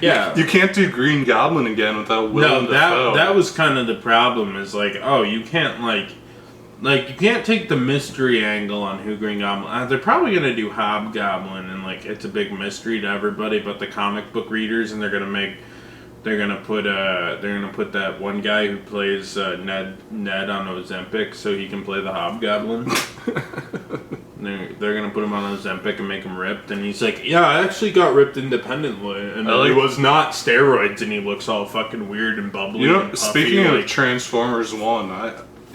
Yeah, you can't do Green Goblin again without Willem Dafoe. that was kind of the problem. Is like, oh, you can't like you can't take the mystery angle on who Green Goblin. They're probably gonna do Hobgoblin, and like it's a big mystery to everybody but the comic book readers, and they're gonna put that one guy who plays Ned on Ozempic so he can play the Hobgoblin. They're gonna put him on Ozempic and make him ripped, and he's like, yeah, I actually got ripped independently, and it was not steroids, and he looks all fucking weird and bubbly. You know, and puffy, speaking of Transformers 1,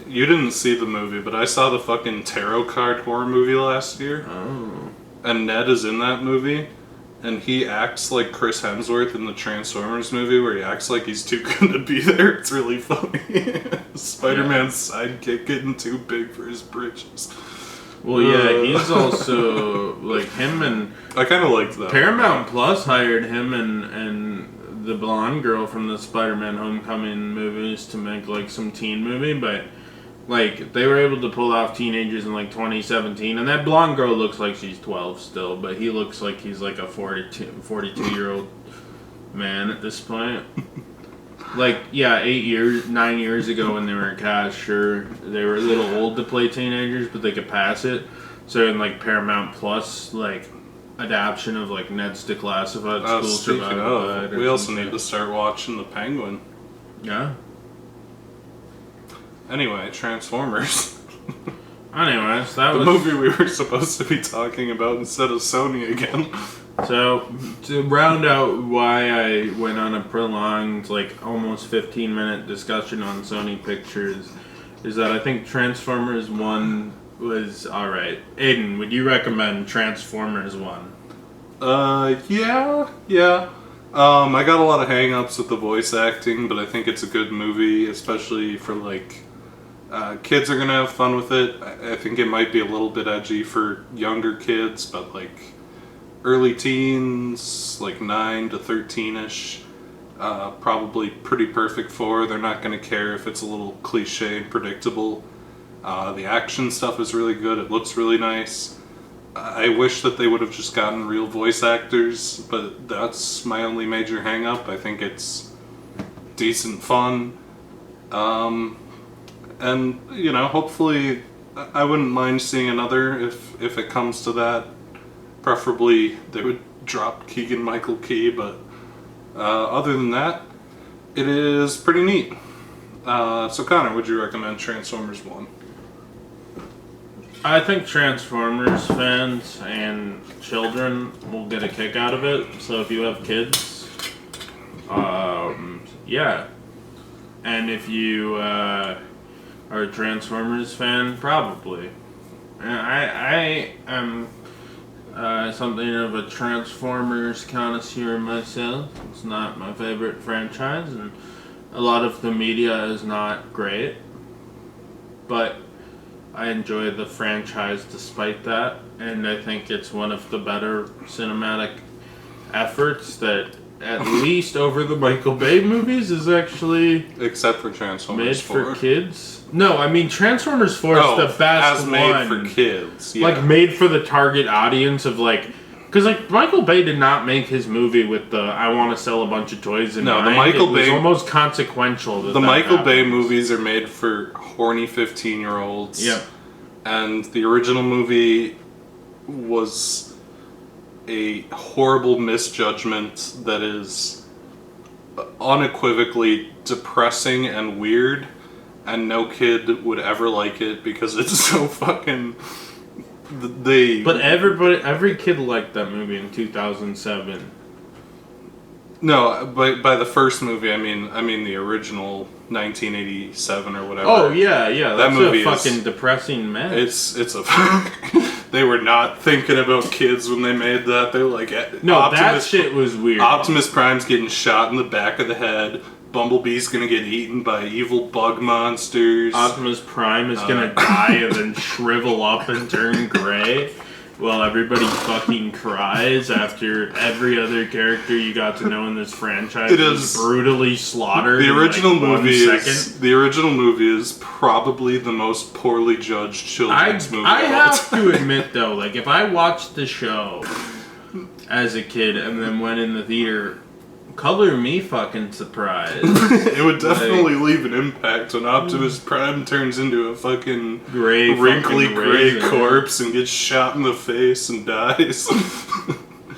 you didn't see the movie, but I saw the fucking tarot card horror movie last year. Oh. And Ned is in that movie. And he acts like Chris Hemsworth in the Transformers movie, where he acts like he's too good to be there. It's really funny. Spider-Man's sidekick getting too big for his britches. Well, yeah, he's also like him, and I kind of liked that. Paramount Plus hired him and the blonde girl from the Spider-Man Homecoming movies to make like some teen movie, but like they were able to pull off Teenagers in like 2017, and that blonde girl looks like she's 12 still, but he looks like he's like a 42-year-old man at this point. Like, yeah, 9 years ago when they were cast, sure, they were a little old to play teenagers, but they could pass it. So in like Paramount Plus, like adaptation of like Ned's Declassified School Survival Guide. We also need to start watching The Penguin. Yeah. Anyway, Transformers. Anyways, that The was movie we were supposed to be talking about instead of Sony again. So, to round out why I went on a prolonged, like, almost 15-minute discussion on Sony Pictures, is that I think Transformers 1 was alright. Aiden, would you recommend Transformers 1? Yeah. I got a lot of hang-ups with the voice acting, but I think it's a good movie, especially for, like, kids are gonna have fun with it. I think it might be a little bit edgy for younger kids, but, like, early teens, like 9 to 13-ish, probably pretty perfect for. They're not going to care if it's a little cliche and predictable. The action stuff is really good. It looks really nice. I wish that they would have just gotten real voice actors, but that's my only major hang-up. I think it's decent fun. And, you know, hopefully I wouldn't mind seeing another if it comes to that. Preferably they would drop Keegan-Michael Key, but other than that, it is pretty neat. So Connor, would you recommend Transformers 1? I think Transformers fans and children will get a kick out of it. So if you have kids, yeah. And if you are a Transformers fan, probably. I am something of a Transformers connoisseur myself. It's not my favorite franchise, and a lot of the media is not great. But I enjoy the franchise despite that, and I think it's one of the better cinematic efforts that, at least over the Michael Bay movies, is actually except for Transformers made 4. for kids. No, I mean Transformers 4 is the best as made one. for kids. Yeah. Like made for the target audience of like, because like Michael Bay did not make his movie with the I want to sell a bunch of toys in mind. The Michael it was Bay almost consequential. The Michael Bay movies are made for horny 15-year-olds. Yep. And the original movie was a horrible misjudgment that is unequivocally depressing and weird, and no kid would ever like it because it's so fucking... But every kid liked that movie in 2007. No, by the first movie, I mean the original 1987 or whatever. Oh yeah, that's movie a fucking depressing mess. It's a. They were not thinking about kids when they made that. They were like, that shit was weird. Optimus Prime's getting shot in the back of the head. Bumblebee's gonna get eaten by evil bug monsters. Optimus Prime is gonna die and then shrivel up and turn gray. While everybody fucking cries after every other character you got to know in this franchise is brutally slaughtered. The original movie is is probably the most poorly judged children's movie. I have to admit though, like if I watched the show as a kid and then went in the theater, color me fucking surprised. It would definitely leave an impact when Optimus Prime turns into a fucking wrinkly gray corpse and gets shot in the face and dies.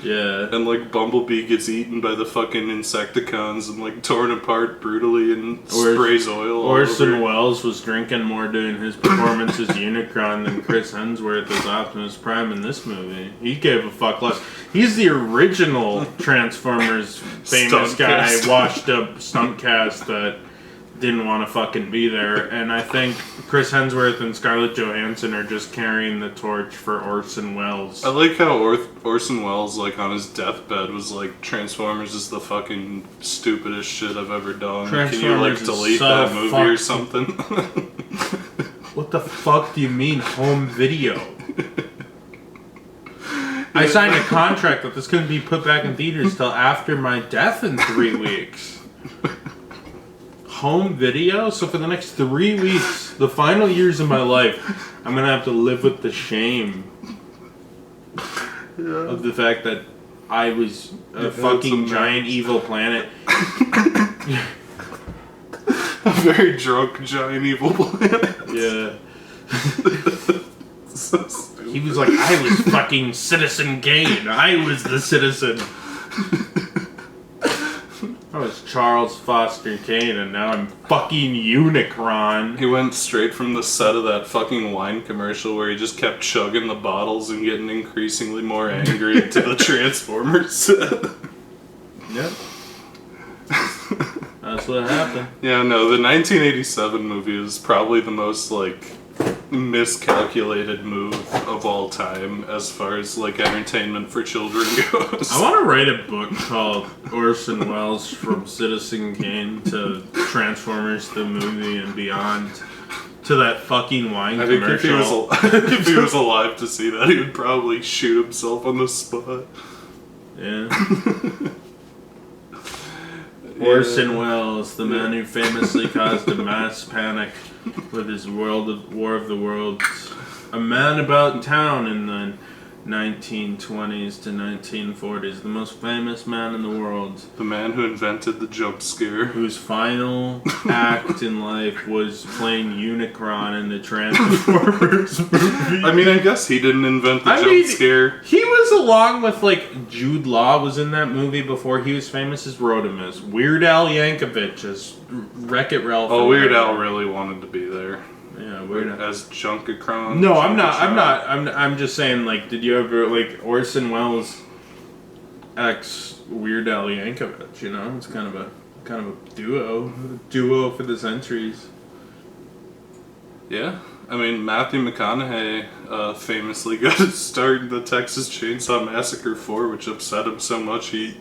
Yeah. And like Bumblebee gets eaten by the fucking Insecticons and like torn apart brutally and sprays oil all Orson over. Welles was drinking more during his performance as Unicron than Chris Hemsworth as Optimus Prime in this movie. He gave a fuck less. He's the original Transformers famous guy, washed up stunt cast that didn't want to fucking be there. And I think Chris Hemsworth and Scarlett Johansson are just carrying the torch for Orson Welles. I like how Orson Welles, like on his deathbed, was like, Transformers is the fucking stupidest shit I've ever done. Can you like delete that movie or something? What the fuck do you mean home video? I signed a contract that this couldn't be put back in theaters till after my death in 3 weeks. Home video? So for the next 3 weeks, the final years of my life, I'm gonna have to live with the shame of the fact that I was a fucking giant evil planet. A very drunk giant evil planet. Yeah. So stupid. He was like, I was fucking Citizen Kane. I was the citizen. I was Charles Foster Kane, and now I'm fucking Unicron. He went straight from the set of that fucking wine commercial where he just kept chugging the bottles and getting increasingly more angry to the Transformers set. Yep. That's what happened. Yeah, no, the 1987 movie is probably the most, like, miscalculated move of all time as far as, like, entertainment for children goes. I want to write a book called Orson Welles from Citizen Kane to Transformers the movie and beyond to that fucking wine commercial. If he was alive to see that, he would probably shoot himself on the spot. Yeah. Orson Welles, the man who famously caused a mass panic with his War of the Worlds. A man about town in the 1920s to 1940s. The most famous man in the world. The man who invented the jump scare. Whose final act in life was playing Unicron in the Transformers movie. I mean, I guess he didn't invent the jump scare. He was along with, like, Jude Law was in that movie before he was famous as Rodimus. Weird Al Yankovic as Wreck-It Ralph. Oh, Weird Al really wanted to be there. Yeah, Weird Al. As Junkacron. No, I'm just saying, like, did you ever, like, Orson Welles ex Weird Al Yankovic, you know? It's kind of a duo for the centuries. Yeah. I mean, Matthew McConaughey famously got his start in the Texas Chainsaw Massacre 4, which upset him so much he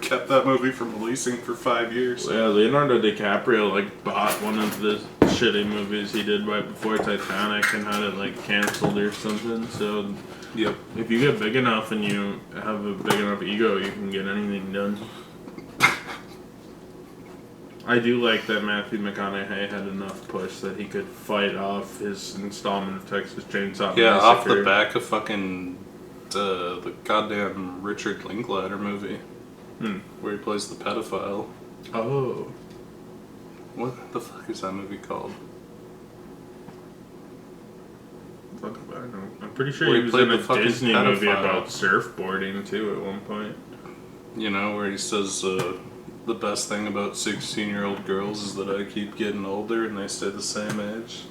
kept that movie from releasing for 5 years. Yeah, Leonardo DiCaprio, like, bought one of the shitty movies he did right before Titanic and had it, like, canceled or something, so... Yep. If you get big enough and you have a big enough ego, you can get anything done. I do like that Matthew McConaughey had enough push that he could fight off his installment of Texas Chainsaw Yeah, Massacre. off the back of fucking the goddamn Richard Linklater movie. Where he plays the pedophile. Oh. What the fuck is that movie called? Fuck if I know. I'm pretty sure Where he he was played in a the fucking Disney movie pedophile. about surfboarding, too, at one point. You know, where he says, the best thing about 16-year-old girls is that I keep getting older and they stay the same age.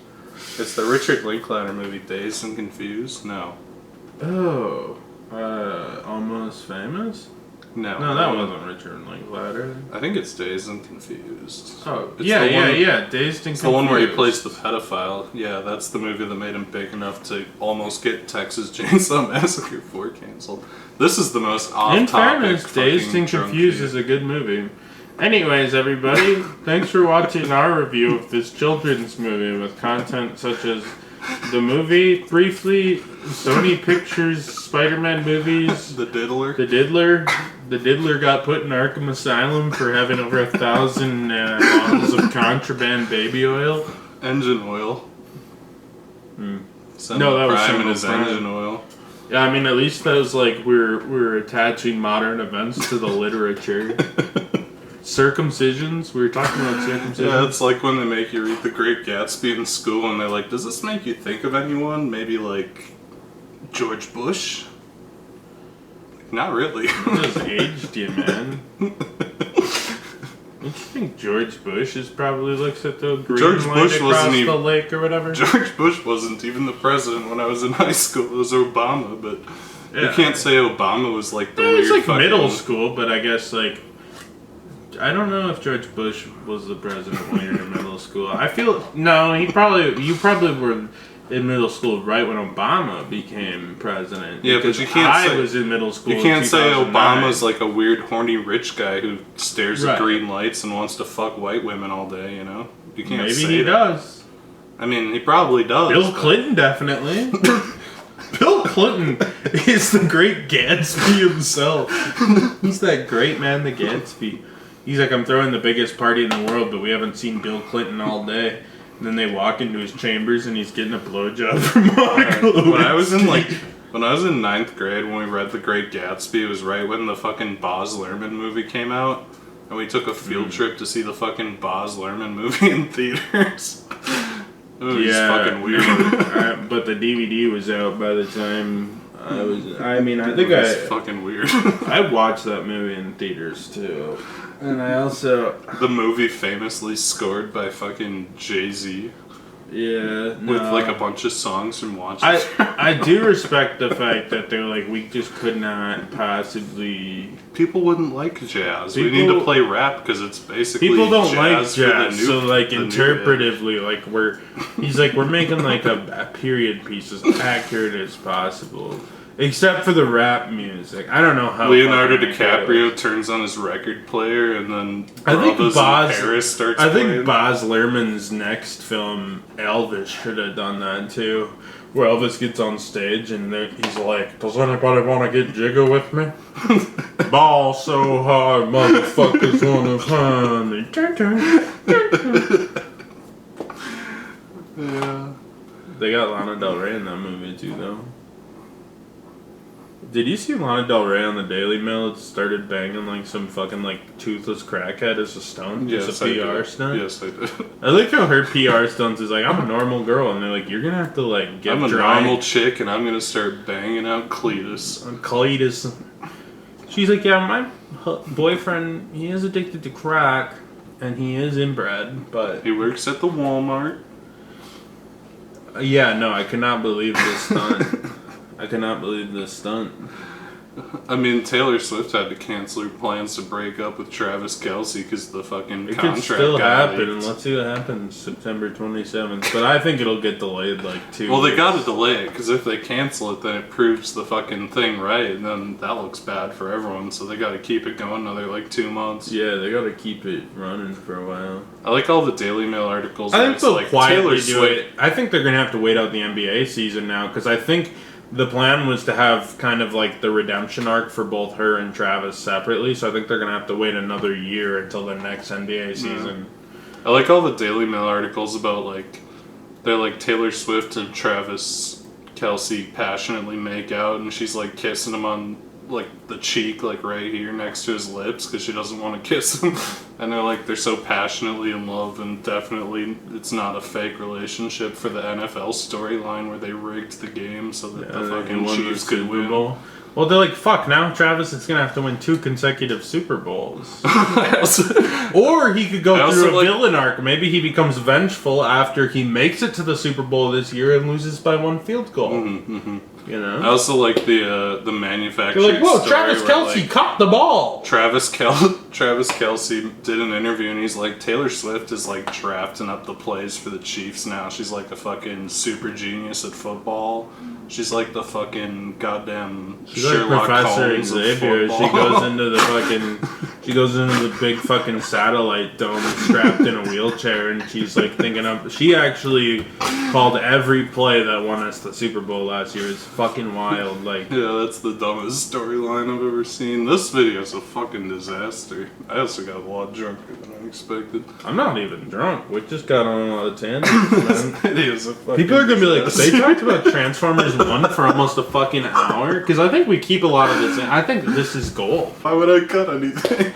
It's the Richard Linklater movie, Dazed and Confused? No. Oh. Almost Famous? No. No, that wasn't Richard Linklater. I think it's Dazed and Confused. Oh, It's yeah, the one- Dazed and It's Confused. the one where he plays the pedophile. Yeah, that's the movie that made him big enough to almost get Texas Chainsaw Massacre 4 canceled. This is the most off-topic. In fairness, Dazed and fucking Confused Drunkview. is a good movie. Anyways, everybody, thanks for watching our review of this children's movie with content such as the movie, briefly, Sony Pictures Spider-Man movies, The Diddler. The Diddler got put in Arkham Asylum for having over 1,000 bottles of contraband baby oil. Engine oil. No, that was Prime in Simple his Prime. engine oil. Yeah, I mean, at least that was like we're attaching modern events to the literature. Circumcisions? We were talking about circumcision. Yeah, it's like when they make you read The Great Gatsby in school and they're like, does this make you think of anyone? Maybe like George Bush? Not really. It just aged you, man. Don't you think George Bush is probably looks at the green George light Bush across wasn't the even- lake or whatever? George Bush wasn't even the president when I was in high school. It was Obama, but you Yeah. can't say Obama was like the Yeah, weird it's like fucking... middle school, but I guess like I don't know if George Bush was the president when you were in middle school. I feel no, you probably were in middle school right when Obama became president. Yeah, but because you can't I say- was in middle school. You can't in say 2009. Obama's like a weird, horny, rich guy who stares Right. at green lights and wants to fuck white women all day, you know? You can't Maybe say he that. does. I mean, he probably does. Bill but- Clinton definitely. Bill Clinton is the great Gatsby himself. He's that great man, the Gatsby. He's like, I'm throwing the biggest party in the world, but we haven't seen Bill Clinton all day. And then they walk into his chambers and he's getting a blowjob from Monica Lewinsky. When I was in 9th grade, when we read The Great Gatsby, it was right when the fucking Baz Luhrmann movie came out. And we took a field trip to see the fucking Baz Luhrmann movie in theaters. It was fucking weird. But the DVD was out by the time I think It was fucking weird. I watched that movie in theaters too. And I also... The movie famously scored by fucking Jay-Z. Yeah, no. With like a bunch of songs from Watch. I do respect the fact that they're like, we just could not possibly... People wouldn't like jazz. We need to play rap because it's basically people don't jazz like jazz, for the new, so like interpretively, like we're making like a period piece as accurate as possible. Except for the rap music. I don't know how... Leonardo DiCaprio turns on his record player and then Brothers in Paris starts playing. Baz Luhrmann's next film, Elvis, should have done that too. Where Elvis gets on stage and he's like, does anybody want to get jigger with me? Ball so hard, motherfuckers wanna climb. Yeah. They got Lana Del Rey in that movie too, though. Did you see Lana Del Rey on the Daily Mail? It started banging like some fucking like toothless crackhead as a stunt? Yes, Just a PR stunt? Yes, I did. I like how her PR stunts is like, I'm a normal girl, and they're like, you're gonna have to like get I'm a dry. normal chick, and I'm gonna start banging out Cletus. Cletus. She's like, yeah, my boyfriend, he is addicted to crack, and he is inbred, but... He works at the Walmart. Yeah, no, I cannot believe this stunt. I cannot believe this stunt. I mean, Taylor Swift had to cancel her plans to break up with Travis Kelce because the fucking it contract could still got happen. leaked. Let's see what happens September 27th. But I think it'll get delayed like 2 Well, they weeks. gotta delay it because if they cancel it, then it proves the fucking thing right, and then that looks bad for everyone. So they gotta keep it going another like 2 months. Yeah, they gotta keep it running for a while. I like all the Daily Mail articles. I think they'll like quietly Taylor do it. I think they're gonna have to wait out the NBA season now because I think the plan was to have kind of like the redemption arc for both her and Travis separately. So I think they're gonna have to wait another year until the next NBA season. I like all the Daily Mail articles about like they're like Taylor Swift and Travis Kelce passionately make out, and she's like kissing him on like the cheek, like right here next to his lips, because she doesn't want to kiss him. And they're so passionately in love, and definitely it's not a fake relationship for the NFL storyline where they rigged the game so that the fucking Chiefs could win. Bowl. Well, they're like, fuck, now Travis is gonna have to win 2 consecutive Super Bowls. Or he could go through a villain arc. Maybe he becomes vengeful after he makes it to the Super Bowl this year and loses by 1 field goal. You know? I also like the manufacturing. You're like, whoa, story Travis where, Kelce caught the ball. Travis Kelce did an interview, and he's like, Taylor Swift is like drafting up the plays for the Chiefs now. She's like a fucking super genius at football. She's like the fucking goddamn Sherlock Professor Holmes Xavier. of football. She goes into the big fucking satellite dome strapped in a wheelchair, and she's like thinking of. She actually called every play that won us the Super Bowl last year. It's fucking wild. Like, yeah, that's the dumbest storyline I've ever seen. This video's a fucking disaster. I also got a lot drunker than I expected. I'm not even drunk. We just got on a lot of tangents. This video's a fucking People are gonna be like, disaster. they talked about Transformers 1 for almost a fucking hour? Because I think we keep a lot of this in. I think this is gold. Why would I cut anything?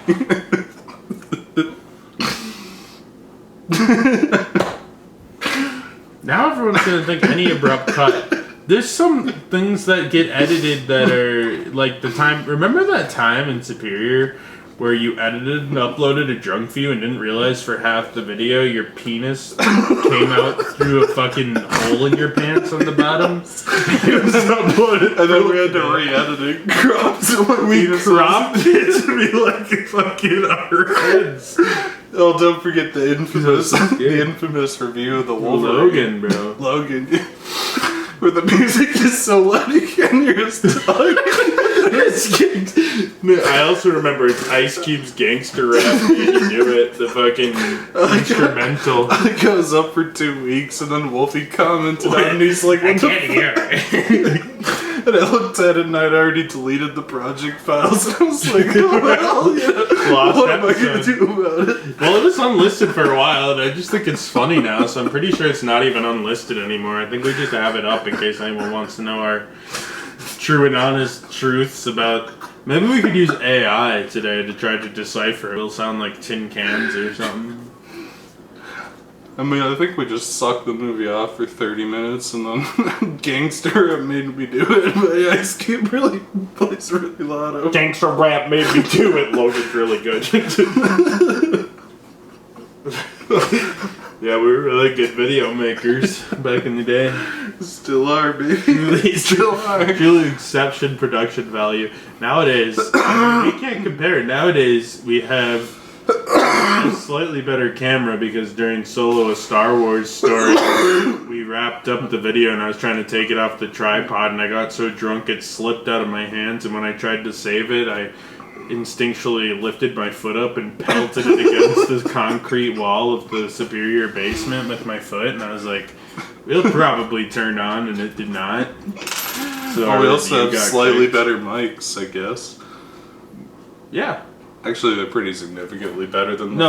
Now everyone's gonna think any abrupt cut. There's some things that get edited that are like the time. Remember that time in Superior where you edited and uploaded a Drunkview and didn't realize for half the video your penis came out through a fucking hole in your pants on the bottom? It was uploaded, And then we had to re-edit it. Cropped it to be like fucking our heads. Oh, don't forget the infamous review of the Wolverine. Logan, bro. Logan. Where the music is so loud you can't hear his tongue. I also remember it's Ice Cube's Gangster Rap. You knew it. The fucking instrumental. I think I was up for 2 weeks, and then Wolfie commented on it, and he's like, I can't hear it. And I looked at it, and I'd already deleted the project files, and I was like, oh, well, yeah. Lost What am I going to episode. do about it? Well, it was unlisted for a while, and I just think it's funny now, so I'm pretty sure it's not even unlisted anymore. I think we just have it up in case anyone wants to know our true and honest truths about... Maybe we could use AI today to try to decipher. It'll sound like tin cans or something. I mean, I think we just sucked the movie off for 30 minutes, and then Gangster Rap made me do it. But yeah, Ice Cube really plays really loud. Gangster Rap made me do it. Logan's really good. Yeah, we were really good video makers back in the day. Still are, baby. Still are. Really exception production value. Nowadays, we can't compare. Nowadays, we have a slightly better camera because during Solo a Star Wars story, we wrapped up the video and I was trying to take it off the tripod and I got so drunk it slipped out of my hands, and when I tried to save it, I instinctually lifted my foot up and pelted it against the concrete wall of the superior basement with my foot, and I was like, it'll probably turn on, and it did not. So we also have slightly better mics, I guess. Yeah. Actually, they're pretty significantly better than the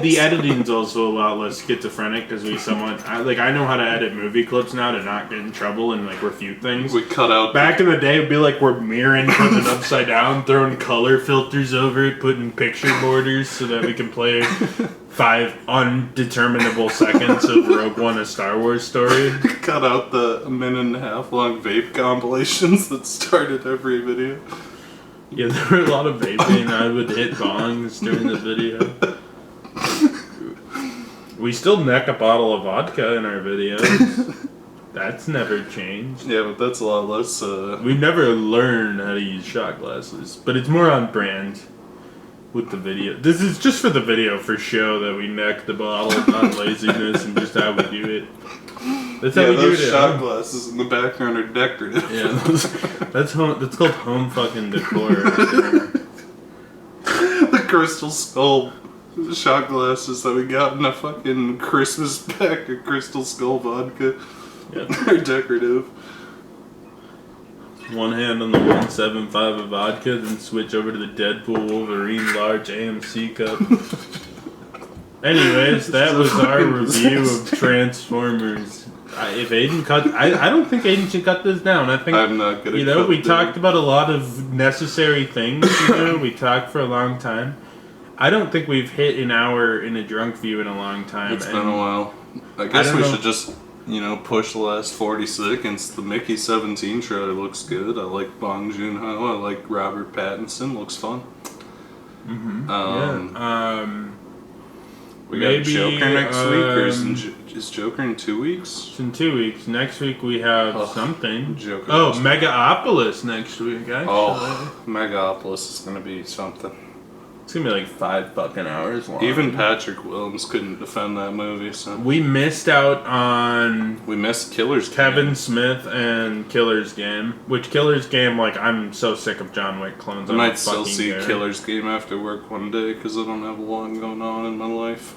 the editing's also a lot less schizophrenic because I know how to edit movie clips now to not get in trouble and like refute things. We cut out. Back in the day, it'd be like we're mirroring something upside down, throwing color filters over it, putting picture borders so that we can play 5 undeterminable seconds of Rogue One: A Star Wars Story. Cut out the 1.5-minute long vape compilations that started every video. Yeah, there were a lot of vaping. I would hit bongs during the video. We still neck a bottle of vodka in our videos. That's never changed. Yeah, but that's a lot less... We've never learned how to use shot glasses, but it's more on brand with the video. This is just for the video for show that we neck the bottle, not laziness, and just how we do it. That's how we do it. Those shot glasses in the background are decorative. Yeah, that's called home fucking decor. Right there. The Crystal Skull shot glasses that we got in a fucking Christmas pack of Crystal Skull vodka. Yep. They're decorative. One hand on the 175 of vodka, then switch over to the Deadpool Wolverine large AMC cup. Anyways, that was our review of Transformers. If Aiden cut, I don't think Aiden should cut this down. I think I'm not gonna. We talked about a lot of necessary things. We talked for a long time. I don't think we've hit an hour in a Drunkview in a long time. It's been a while. I guess we should just push the last 40 seconds. The Mickey 17 trailer looks good. I like Bong Joon-ho. I like Robert Pattinson. Looks fun. Mm-hmm. We got Joker next week, or is Joker in 2 weeks? It's in 2 weeks. Next week we have something. Joker Megaopolis next week, actually. Oh, Megaopolis is going to be something. It's going to be like 5 fucking hours long. Even Patrick Williams couldn't defend that movie, so... We missed out on... We missed Killer's Kevin Game. Smith and Killer's Game. Which Killer's Game, I'm so sick of John Wick clones. I might still see Killer's Game after work one day, because I don't have a lot going on in my life.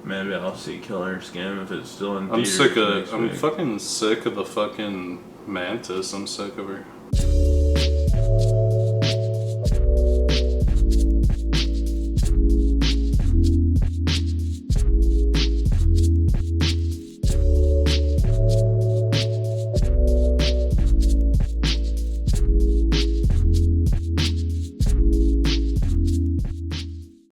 Maybe I'll see Killer's Game if it's still in I'm theaters. fucking sick of the fucking Mantis. I'm sick of her.